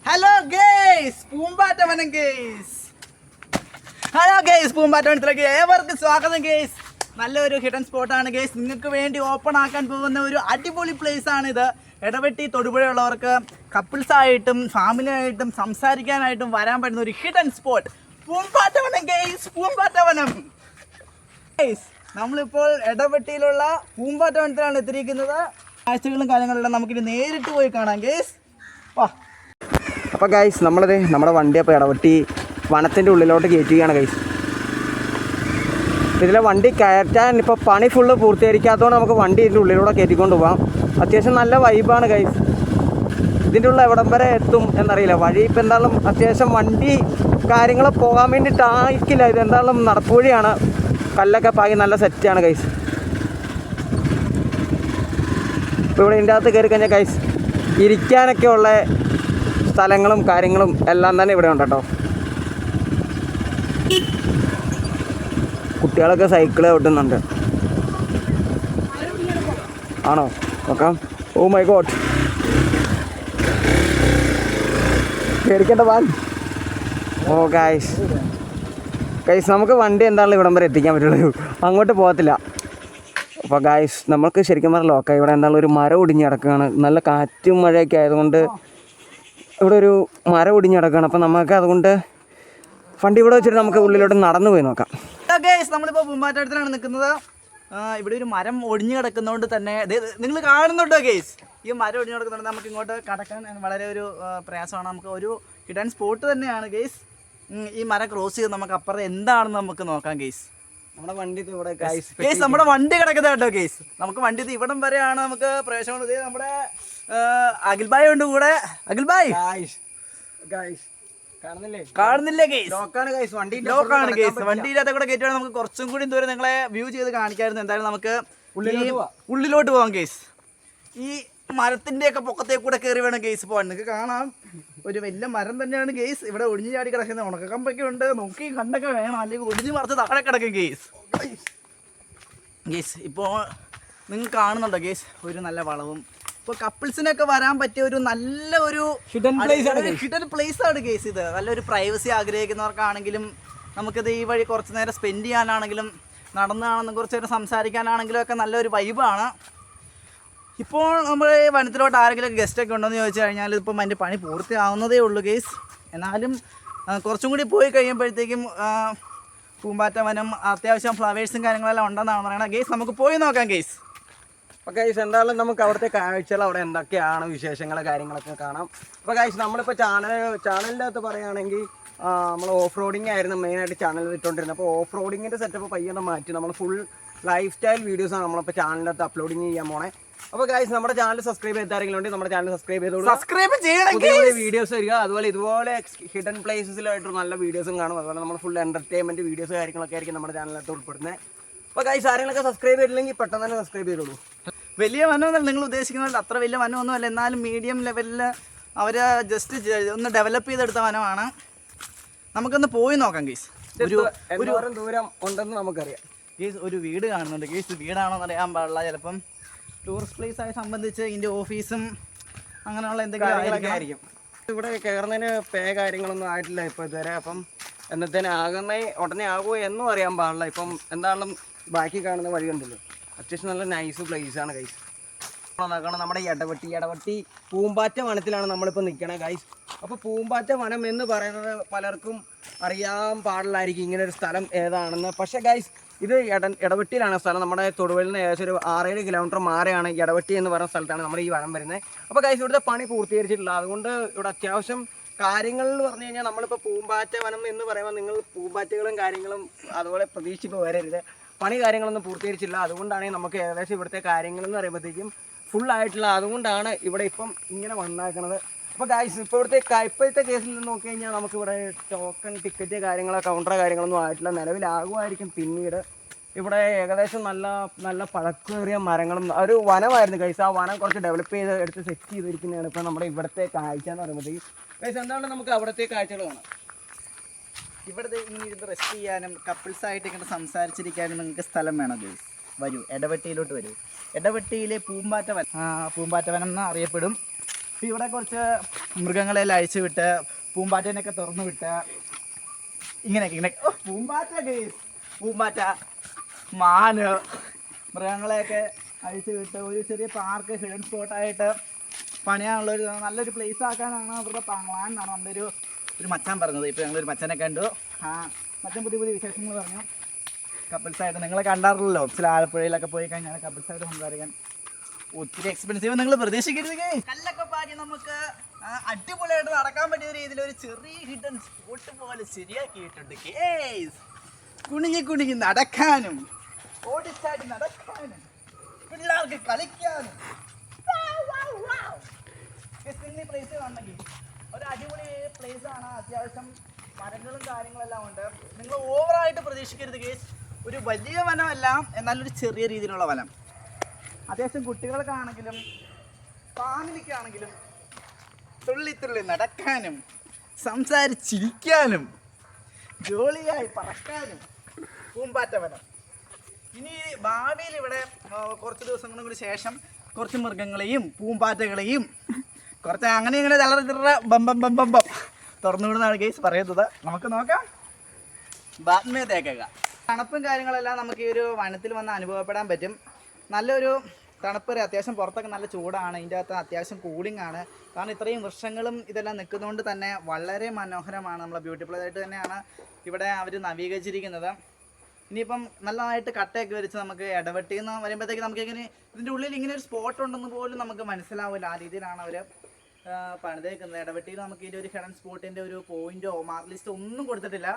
Hello guys, പൂമ്പാറ്റവനം guys. Hello guys, പൂമ്പാറ്റവനത്തിലേക്ക് ഏവർക്കും സ്വാഗതം ഗേയ്സ്. നല്ലൊരു ഹിഡൻ സ്പോട്ടാണ് ഗേയ്സ്. നിങ്ങൾക്ക് വേണ്ടി ഓപ്പൺ ആക്കാൻ പോകുന്ന ഒരു അടിപൊളി പ്ലേസ് ആണിത്. ഇടവെട്ടി തൊടുപുഴയുള്ളവർക്ക് കപ്പിൾസായിട്ടും ഫാമിലി ആയിട്ടും സംസാരിക്കാനായിട്ടും വരാൻ പറ്റുന്ന ഒരു ഹിഡൻ സ്പോട്ട് പൂമ്പാറ്റവനം ഗേയ്സ്. പൂമ്പാറ്റവനം ഗേയ്സ്, നമ്മളിപ്പോൾ ഇടവെട്ടിയിലുള്ള പൂമ്പാറ്റവനത്തിലാണ് എത്തിയിരിക്കുന്നത്. കാഴ്ചകളും കാര്യങ്ങളെല്ലാം നമുക്കിത് നേരിട്ട് പോയി കാണാം ഗേയ്സ്. വാ. അപ്പോൾ ഗൈസ് നമ്മുടെ വണ്ടി അപ്പോൾ ഇടവെട്ടി വനത്തിൻ്റെ ഉള്ളിലോട്ട് കയറ്റുകയാണ് ഗൈസ്. ഇതിലെ വണ്ടി കയറ്റാൻ ഇപ്പോൾ പണി ഫുള്ള് പൂർത്തീകരിക്കാത്തതുകൊണ്ട് നമുക്ക് വണ്ടി ഇതിൻ്റെ ഉള്ളിലൂടെ കയറ്റിക്കൊണ്ട് പോകാം. അത്യാവശ്യം നല്ല വൈബാണ് ഗൈസ്. ഇതിൻ്റെ ഉള്ള എവിടം വരെ എത്തും എന്നറിയില്ല. വഴി ഇപ്പോൾ എന്തായാലും അത്യാവശ്യം വണ്ടി കാര്യങ്ങൾ പോകാൻ വേണ്ടിയിട്ടായിരിക്കില്ല. ഇത് എന്തായാലും നടപ്പുവഴിയാണ്. കല്ലൊക്കെ പാകി നല്ല സെറ്റാണ് ഗൈസ്. ഇപ്പോൾ ഇവിടെ ഇതിൻ്റെ അകത്ത് കയറി കഴിഞ്ഞാൽ ഗൈസ് ഇരിക്കാനൊക്കെ ഉള്ള സ്ഥലങ്ങളും കാര്യങ്ങളും എല്ലാം തന്നെ ഇവിടെ ഉണ്ട് കേട്ടോ. കുട്ടികളൊക്കെ സൈക്കിള് ഓട്ടുന്നുണ്ട്. ആണോ? നോക്കാം. ഓ മൈ ഗോഡ്, പേടിക്കേണ്ട വാൻ. ഓ ഗൈസ് നമുക്ക് വണ്ടി എന്താണല്ലോ ഇവിടം വരെ എത്തിക്കാൻ പറ്റുള്ളൂ, അങ്ങോട്ട് പോകത്തില്ല. അപ്പോൾ ഗൈസ് നമ്മൾക്ക് ശരിക്കും പറഞ്ഞാൽ ലോക്കായി. ഇവിടെ എന്തായാലും ഒരു മരം ഒടിഞ്ഞ് കിടക്കുകയാണ്. നല്ല കാറ്റും മഴയൊക്കെ ആയതുകൊണ്ട് ഇവിടെ ഒരു മരം ഒടിഞ്ഞ് കിടക്കുകയാണ്. അപ്പോൾ നമുക്ക് അതുകൊണ്ട് വണ്ടി ഇവിടെ വെച്ചിട്ട് നമുക്ക് ഉള്ളിലോട്ട് നടന്നു പോയി നോക്കാം. ഗേയ്സ്, നമ്മളിപ്പോൾ പൂമ്പാറ്റത്തിലാണ് നിൽക്കുന്നത്. ഇവിടെ ഒരു മരം ഒടിഞ്ഞു കിടക്കുന്നതുകൊണ്ട് തന്നെ നിങ്ങൾ കാണുന്നുണ്ടോ ഗേയ്സ്? ഈ മരം ഒടിഞ്ഞു കിടക്കുന്നതുകൊണ്ട് നമുക്ക് ഇങ്ങോട്ട് കടക്കാൻ വളരെ ഒരു പ്രയാസമാണ്. നമുക്ക് ഒരു ഹിഡൻ സ്പോട്ട് തന്നെയാണ് ഗേയ്സ്. ഈ മരം ക്രോസ് ചെയ്ത് നമുക്ക് അപ്പുറത്ത് എന്താണെന്ന് നമുക്ക് നോക്കാം ഗേയ്സ്. നമ്മുടെ വണ്ടി ഇവിടെ ഗേയ്സ് നമ്മുടെ വണ്ടി കിടക്കുന്നത് കേട്ടോ ഗേയ്സ്. നമുക്ക് വണ്ടി ഇവിടം വരെയാണ് നമുക്ക് പ്രവേശനമുള്ളത്. നമ്മുടെ അഖിൽ ഭായ് ഉണ്ട് കൂടെ. അഖിൽ ഭായ് കാണുന്നില്ലേ ഗേയ്സ്? ലോക്കാണ് ഗേയ്സ്. വണ്ടിയിലത്തെ കൂടെ കയറ്റുവാണെങ്കിൽ നമുക്ക് കുറച്ചും കൂടി ദൂരം നിങ്ങളെ വ്യൂ ചെയ്ത് കാണിക്കായിരുന്നു. എന്തായാലും നമുക്ക് ഉള്ളിലോട്ട് പോകാം ഗേയ്സ്. ഈ മരത്തിന്റെ ഒക്കെ പൊക്കത്തെ കൂടെ കയറി വേണം ഗേയ്സ് പോകാൻ. നിങ്ങൾക്ക് കാണാം ഒരു വലിയ മരം തന്നെയാണ് ഗേയ്സ്. ഇവിടെ ഒടിഞ്ഞു ചാടി കിടക്കുന്നത് ഉണക്കക്കമ്പൊക്കെ ഉണ്ട്. നോക്കി കണ്ടൊക്കെ വേണം, അല്ലെങ്കിൽ ഒടിഞ്ഞു മറിച്ച് താഴെ കിടക്കും ഗേയ്സ്. ഇപ്പോൾ നിങ്ങൾ കാണുന്നുണ്ടോ ഗേയ്സ്? ഒരു നല്ല വളവും ഇപ്പോൾ കപ്പിൾസിനൊക്കെ വരാൻ പറ്റിയ ഒരു നല്ല ഒരു ഹിഡൻ പ്ലേസ് ആണ് ഗേയ്സ്. ഇത് നല്ലൊരു പ്രൈവസി ആഗ്രഹിക്കുന്നവർക്കാണെങ്കിലും നമുക്കിത് ഈ വഴി കുറച്ച് നേരം സ്പെൻഡ് ചെയ്യാനാണെങ്കിലും നടന്നാണെന്ന് കുറച്ച് നേരം സംസാരിക്കാനാണെങ്കിലും ഒക്കെ നല്ലൊരു വൈബാണ്. ഇപ്പോൾ നമ്മൾ വനത്തിലോട്ട് ആരെങ്കിലും ഗസ്റ്റൊക്കെ ഉണ്ടോയെന്ന് ചോദിച്ചു കഴിഞ്ഞാൽ ഇപ്പം അതിൻ്റെ പണി പൂർത്തിയാവുന്നതേ ഉള്ളൂ ഗേയ്സ്. എന്നാലും കുറച്ചും കൂടി പോയി കഴിയുമ്പോഴത്തേക്കും പൂമ്പാറ്റവനം അത്യാവശ്യം ഫ്ലവേഴ്സും കാര്യങ്ങളെല്ലാം ഉണ്ടെന്നാണ് പറയുന്നത് ഗേയ്സ്. നമുക്ക് പോയി നോക്കാം ഗേയ്സ്. അപ്പോൾ ഗൈസ് എന്തായാലും നമുക്ക് അവിടുത്തെ കാഴ്ചകൾ അവിടെ എന്തൊക്കെയാണ് വിശേഷങ്ങൾ കാര്യങ്ങളൊക്കെ കാണാം. അപ്പോൾ ഗൈസ് നമ്മളിപ്പോൾ ചാനലിൻ്റെ അകത്ത് പറയുകയാണെങ്കിൽ നമ്മൾ ഓഫ് റോഡിങ് ആയിരുന്നു മെയിനായിട്ട് ചാനലിൽ ഇട്ടുകൊണ്ടിരുന്നത്. അപ്പോൾ ഓഫ് റോഡിങ്ങിൻ്റെ സെറ്റപ്പ് പയ്യൊന്ന് മാറ്റി നമ്മൾ ഫുൾ ലൈഫ് സ്റ്റൈൽ വീഡിയോസാണ് നമ്മളിപ്പോൾ ചാനലിൻ്റെ അകത്ത് അപ്ലോഡിങ് ചെയ്യാൻ പോണേ. അപ്പോൾ ഗൈസ് നമ്മുടെ ചാനൽ സബ്സ്ക്രൈബ് ചെയ്താരെങ്കിലും ഉണ്ടെങ്കിൽ നമ്മുടെ ചാനൽ സബ്സ്ക്രൈബ് ചെയ്തോളൂ. വീഡിയോസ് വരിക. അതുപോലെ ഇതുപോലെ ഹിഡൻ പ്ലേസസിലായിട്ട് നല്ല വീഡിയോസും കാണും. അതുപോലെ നമ്മൾ ഫുൾ എൻ്റർടൈൻമെൻറ്റ് വീഡിയോസ് കാര്യങ്ങളൊക്കെ ആയിരിക്കും നമ്മുടെ ചാനലിനകത്ത് ഉൾപ്പെടുന്നത്. അപ്പോൾ ഗൈസ് ആരെങ്കിലൊക്കെ സബ്സ്ക്രൈബ് ചെയ്തില്ലെങ്കിൽ പെട്ടെന്ന് തന്നെ സബ്സ്ക്രൈബ് ചെയ്തോളൂ. വലിയ വനമൊന്നുമല്ല നിങ്ങൾ ഉദ്ദേശിക്കുന്നത്, അത്ര വലിയ വനമൊന്നുമല്ല. എന്നാലും മീഡിയം ലെവലിൽ അവർ ജസ്റ്റ് ഒന്ന് ഡെവലപ്പ് ചെയ്തെടുത്ത വനമാണ്. നമുക്കൊന്ന് പോയി നോക്കാം ഗേയ്സ്. ഒരു ദൂരം ഉണ്ടെന്ന് നമുക്കറിയാം ഗേയ്സ്. ഒരു വീട് കാണുന്നുണ്ട് ഗേയ്സ്. വീടാണോ എന്ന് അറിയാൻ പാടില്ല. ചിലപ്പം ടൂറിസ്റ്റ് പ്ലേസ് ആയി സംബന്ധിച്ച് ഇതിൻ്റെ ഓഫീസും അങ്ങനെയുള്ള എന്തെങ്കിലും ആയിരിക്കും. ഇവിടെ കയറുന്നതിന് പേ കാര്യങ്ങളൊന്നും ആയിട്ടില്ല ഇപ്പോൾ ഇതുവരെ. അപ്പം എന്നത്തേന് ഉടനെ ആകുമോ എന്നും അറിയാൻ പാടില്ല. ഇപ്പം എന്താണെങ്കിലും ബാക്കി കാണുന്ന വഴി കണ്ടല്ലോ. അത്യാവശ്യം നല്ല നൈസ് പ്ലേസാണ് ഗൈസ്. നോക്കണം നമ്മുടെ ഇടവെട്ടി പൂമ്പാറ്റ വനത്തിലാണ് നമ്മളിപ്പോൾ നിൽക്കണേ ഗൈസ്. അപ്പോൾ പൂമ്പാറ്റ വനം എന്ന് പറയുന്നത് പലർക്കും അറിയാൻ പാടില്ലായിരിക്കും ഇങ്ങനെ ഒരു സ്ഥലം ഏതാണെന്ന്. പക്ഷേ ഗൈസ് ഇത് ഇടവെട്ടിയിലാണ് സ്ഥലം. നമ്മുടെ തൊടുപുഴയിൽ നിന്ന് ഏകദേശം ഒരു 6-7 കിലോമീറ്റർ മാറിയാണ് ഇടവെട്ടി എന്ന് പറയുന്ന സ്ഥലത്താണ് നമ്മുടെ ഈ വനം വരുന്നത്. അപ്പോൾ ഗൈസ് ഇവിടുത്തെ പണി പൂർത്തീകരിച്ചിട്ടില്ല. അതുകൊണ്ട് ഇവിടെ അത്യാവശ്യം കാര്യങ്ങൾ പറഞ്ഞു കഴിഞ്ഞാൽ നമ്മളിപ്പോൾ പൂമ്പാറ്റ വനം എന്ന് പറയുമ്പോൾ നിങ്ങൾ പൂമ്പാറ്റകളും കാര്യങ്ങളും അതുപോലെ പ്രതീക്ഷിപ്പോൾ വരരുത്. പണി കാര്യങ്ങളൊന്നും പൂർത്തീകരിച്ചില്ല. അതുകൊണ്ടാണ് നമുക്ക് ഏകദേശം ഇവിടുത്തെ കാര്യങ്ങളെന്ന് പറയുമ്പോഴത്തേക്കും ഫുള്ളായിട്ടുള്ള. അതുകൊണ്ടാണ് ഇവിടെ ഇപ്പം ഇങ്ങനെ വന്നേക്കണത്. അപ്പോൾ ഗൈസ് ഇപ്പോഴത്തെ കേസിൽ നിന്ന് നോക്കി കഴിഞ്ഞാൽ നമുക്കിവിടെ ടോക്കൺ ടിക്കറ്റ് കാര്യങ്ങളോ കൗണ്ടറോ കാര്യങ്ങളൊന്നും ആയിട്ടില്ല. നിലവിലാകുമായിരിക്കും പിന്നീട്. ഇവിടെ ഏകദേശം നല്ല നല്ല പഴക്കേറിയ മരങ്ങളും ഒരു വനമായിരുന്നു ഗൈസ്. ആ വനം കുറച്ച് ഡെവലപ്പ് ചെയ്ത് എടുത്ത് സെറ്റ് ചെയ്തിരിക്കുന്നതാണ് ഇപ്പോൾ നമ്മുടെ ഇവിടുത്തെ കാഴ്ച എന്ന് പറയുമ്പോഴത്തേക്കും. ഗൈസ് എന്താണ് നമുക്ക് അവിടുത്തെ കാഴ്ചകൾ കാണാം. ഇവിടെ ഇങ്ങനെ ഇരുന്ന് റെസ്റ്റ് ചെയ്യാനും കപ്പിൾസായിട്ട് ഇങ്ങനെ സംസാരിച്ചിരിക്കാനും നിങ്ങൾക്ക് സ്ഥലം വേണം ഗേയ്സ്. വരൂ, ഇടവെട്ടിയിലോട്ട് വരൂ. ഇടവെട്ടിയിലെ പൂമ്പാറ്റവനം എന്ന് അറിയപ്പെടും. അപ്പോൾ ഇവിടെ കുറച്ച് മൃഗങ്ങളെല്ലാം അഴിച്ചു വിട്ട് പൂമ്പാറ്റേനൊക്കെ തുറന്നു വിട്ട് ഇങ്ങനെ പൂമ്പാറ്റ മാന് മൃഗങ്ങളെയൊക്കെ അഴിച്ചു വിട്ട് ഒരു ചെറിയ പാർക്ക് ഹിഡൻ സ്പോട്ടായിട്ട് പണിയാനുള്ളൊരു നല്ലൊരു പ്ലേസ് ആക്കാനാണ് അവരുടെ പ്ലാൻ എന്നാണ് നമ്മുടെ ഒരു മച്ചാൻ പറഞ്ഞത്. ഇപ്പോൾ ഞങ്ങളൊരു മച്ചാനെ കണ്ടു. മച്ചാൻ പുതിയ പുതിയ വിശേഷങ്ങൾ പറഞ്ഞു. കപ്പിൾസായിട്ട് നിങ്ങളെ കണ്ടാറില്ലല്ലോ, ചില ആലപ്പുഴയിലൊക്കെ പോയി കഴിഞ്ഞാൽ കപ്പിൾസായിട്ട് സംസാരിക്കാൻ ഒത്തിരി എക്സ്പെൻസീവ് നിങ്ങൾ പ്രതീക്ഷിക്കരുത്. കല്ലൊക്കെ പാടി നമുക്ക് അടിപൊളിയായിട്ട് നടക്കാൻ പറ്റിയ രീതിയിൽ ഒരു ചെറിയ ഹിഡൻ സ്പോട്ട് പോലെ ശരിയാക്കിയിട്ടുണ്ട് കേസ്. കുണിങ്ങി നടക്കാനും ഓടിച്ചാടി നടക്കാനും പിള്ളേർക്ക് കളിക്കാനും പ്ലേസ് കാണണമെങ്കിൽ ഒരു അടിപൊളി പ്ലേസ് ആണ്. അത്യാവശ്യം മരങ്ങളും കാര്യങ്ങളെല്ലാം ഉണ്ട്. നിങ്ങൾ ഓവറായിട്ട് പ്രതീക്ഷിക്കരുത് കേസ്. ഒരു വലിയ വനമല്ല, എന്നാലൊരു ചെറിയ രീതിയിലുള്ള വനം. അത്യാവശ്യം കുട്ടികൾക്കാണെങ്കിലും ഫാമിലിക്കാണെങ്കിലും തുള്ളി നടക്കാനും സംസാരിച്ചിരിക്കാനും ജോളിയായി പറക്കാനും പൂമ്പാറ്റ വനം. ഇനി ഭാവിയിൽ ഇവിടെ കുറച്ച് ദിവസങ്ങളും കൂടി ശേഷം കുറച്ച് മൃഗങ്ങളെയും പൂമ്പാറ്റകളെയും കുറച്ച് അങ്ങനെ ഇങ്ങനെ ബമ്പം തുറന്നുവിടുന്നതാണ് കേസ് പറയുന്നത്. നമുക്ക് നോക്കാം. ബാത്മേതേക്കുക തണുപ്പും കാര്യങ്ങളെല്ലാം നമുക്ക് ഈ ഒരു വനത്തിൽ വന്ന് അനുഭവപ്പെടാൻ പറ്റും. നല്ലൊരു തണുപ്പ്, അത്യാവശ്യം പുറത്തൊക്കെ നല്ല ചൂടാണ്. ഇതിൻ്റെ അകത്ത് അത്യാവശ്യം കൂളിംഗ് ആണ്. കാരണം ഇത്രയും വൃക്ഷങ്ങളും ഇതെല്ലാം നിൽക്കുന്നതുകൊണ്ട് തന്നെ വളരെ മനോഹരമാണ്. നമ്മളെ ബ്യൂട്ടിഫുൾ ആയിട്ട് തന്നെയാണ് ഇവിടെ അവർ നവീകരിച്ചിരിക്കുന്നത്. ഇനിയിപ്പം നല്ലതായിട്ട് കട്ടയൊക്കെ വരച്ച് നമുക്ക് ഇടവെട്ടിൽ നിന്ന് വരുമ്പോഴത്തേക്ക് നമുക്ക് ഇങ്ങനെ ഇതിൻ്റെ ഉള്ളിൽ ഇങ്ങനെ ഒരു സ്പോട്ട് ഉണ്ടെന്ന് പോലും നമുക്ക് മനസ്സിലാവില്ല. ആ രീതിയിലാണ് അവർ പണിതേക്കുന്നത്. ഇടവെട്ടിയിൽ നമുക്ക് ഇതിൻ്റെ ഒരു ഹിഡൻ സ്പോട്ടിൻ്റെ ഒരു പോയിന്റോ മാർക്ക് ലിസ്റ്റോ ഒന്നും കൊടുത്തിട്ടില്ല.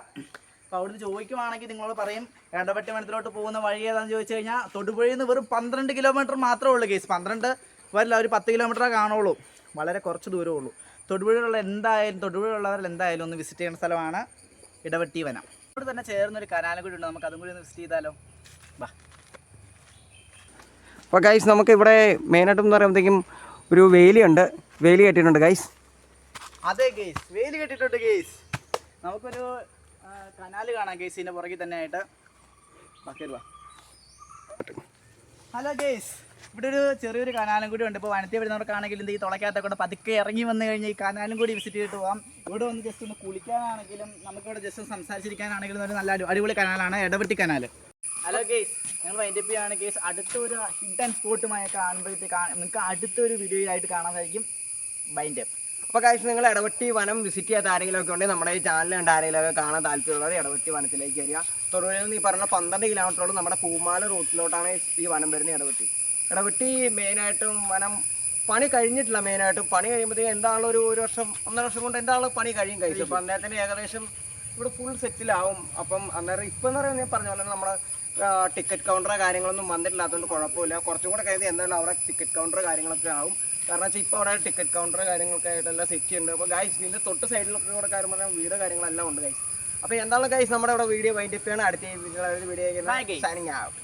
അപ്പോൾ അവിടുന്ന് ചോദിക്കുവാണെങ്കിൽ നിങ്ങളോട് പറയും ഇടവെട്ടി വനത്തിലോട്ട് പോകുന്ന വഴി ഏതാണെന്ന് ചോദിച്ചു കഴിഞ്ഞാൽ തൊടുപുഴയിൽ നിന്ന് വെറും 12 കിലോമീറ്റർ മാത്രമേ ഉള്ളൂ കേസ്. 12 വരില്ല, ഒരു 10 കിലോമീറ്ററേ കാണുള്ളൂ. വളരെ കുറച്ച് ദൂരമേ ഉള്ളൂ. തൊടുപുഴയുള്ളവരിൽ എന്തായാലും ഒന്ന് വിസിറ്റ് ചെയ്യുന്ന സ്ഥലമാണ് ഇടവെട്ടി വനം. ഇവിടെ തന്നെ ചേർന്നൊരു കനാലും കൂടി ഉണ്ട്. നമുക്ക് അതും കൂടി ഒന്ന് വിസിറ്റ് ചെയ്താലോ? ബാ. അപ്പോൾ ഗൈസ് നമുക്ക് ഇവിടെ മെയിനായിട്ടെന്ന് പറയുമ്പോഴത്തേക്കും ഒരു വേലിയുണ്ട്. വേലി കെട്ടിയിട്ടുണ്ട് ഗൈസ്. അതെ ഗൈസ്, വേലി കെട്ടിയിട്ടുണ്ട് ഗൈസ്. നമുക്കൊരു കനാല് കാണാം ഗൈസ് ഇതിൻ്റെ പുറകിൽ തന്നെ ആയിട്ട്. ഹലോ ഗൈസ്, ഇവിടെ ഒരു ചെറിയൊരു കനാലും കൂടി ഉണ്ട്. ഇപ്പോൾ വനത്തിൽ വരുന്നവർക്കാണെങ്കിലും ഈ തുളയ്ക്കകത്തൊക്കെ കൊണ്ട് പതുക്കെ ഇറങ്ങി വന്നു കഴിഞ്ഞാൽ ഈ കനാലും കൂടി വിസിറ്റ് ചെയ്തിട്ട് പോകാം. ഇവിടെ വന്ന് ജസ്റ്റ് ഒന്ന് കുളിക്കാനാണെങ്കിലും നമുക്കിവിടെ ജസ്റ്റ് ഒന്ന് സംസാരിച്ചിരിക്കാനാണെങ്കിലും ഒരു നല്ല അടിപൊളി കനാലാണ് ഇടവെട്ടി കനാൽ. ഹലോ ഗൈസ്, ഞങ്ങൾ വൈൻഡപ്പ് ചെയ്യുകയാണ് ഗൈസ്. അടുത്തൊരു ഹിഡൻ സ്പോട്ടുമായി കാണുമ്പോഴത്തേക്ക് നിങ്ങൾക്ക് അടുത്തൊരു വീഡിയോയിലായിട്ട് കാണാതായിരിക്കും. വൈൻഡപ്പ്. അപ്പോൾ ഗൈസ്, നിങ്ങൾ ഇടവെട്ടി വനം വിസിറ്റ് ചെയ്യാത്ത ആരെങ്കിലുമൊക്കെ ഉണ്ടെങ്കിൽ നമ്മുടെ ഈ ചാനൽ കണ്ട ആരെങ്കിലുമൊക്കെ കാണാൻ താല്പര്യമുള്ളവർ ഇടവെട്ടി വനത്തിലേക്ക് വരിക. തൊടുപുഴയിൽ നിന്ന് ഈ പറഞ്ഞ 12 കിലോമീറ്ററോളം നമ്മുടെ പൂമാല റൂട്ടിലോട്ടാണ് ഈ വനം വരുന്നത്. ഇടവെട്ടി മെയിനായിട്ടും വനം പണി കഴിഞ്ഞിട്ടില്ല. മെയിനായിട്ടും പണി കഴിയുമ്പോഴത്തേക്ക് എന്താണല്ലോ ഒരു വർഷം 1.5 വർഷം കൊണ്ട് എന്താണല്ലോ പണി കഴിയും കഴിച്ചു. അപ്പോൾ അന്നേരത്തിന് ഏകദേശം ഇവിടെ ഫുൾ സെറ്റിലാവും. അപ്പം അന്നേരം ഇപ്പം എന്ന് പറയുന്നത് ഞാൻ പറഞ്ഞ പോലെ നമ്മുടെ ടിക്കറ്റ് കൗണ്ടറോ കാര്യങ്ങളൊന്നും വന്നിട്ടില്ലാത്തതുകൊണ്ട് കുഴപ്പമില്ല. കുറച്ചും കൂടെ കഴിഞ്ഞ് എന്തായാലും അവിടെ ടിക്കറ്റ് കൗണ്ടർ കാര്യങ്ങളൊക്കെ ആവും. കാരണം വെച്ചാൽ ഇപ്പോൾ അവിടെ ടിക്കറ്റ് കൗണ്ടർ കാര്യങ്ങളൊക്കെ ആയിട്ടെല്ലാം സെറ്റ് ചെയ്യുന്നുണ്ട്. അപ്പോൾ ഗൈസ് ഇതിൻ്റെ തൊട്ട് സൈഡിലൊക്കെ കൂടെ കാര്യം പറഞ്ഞാൽ വീട് കാര്യങ്ങളെല്ലാം ഉണ്ട് ഗൈസ്. അപ്പോൾ എന്താണ് ഗൈസ് നമ്മുടെ ഇവിടെ വീഡിയോ വൈൻഡപ്പ് ചെയ്യണം. അടുത്ത വീഡിയോ സൈനിങ് ആവും.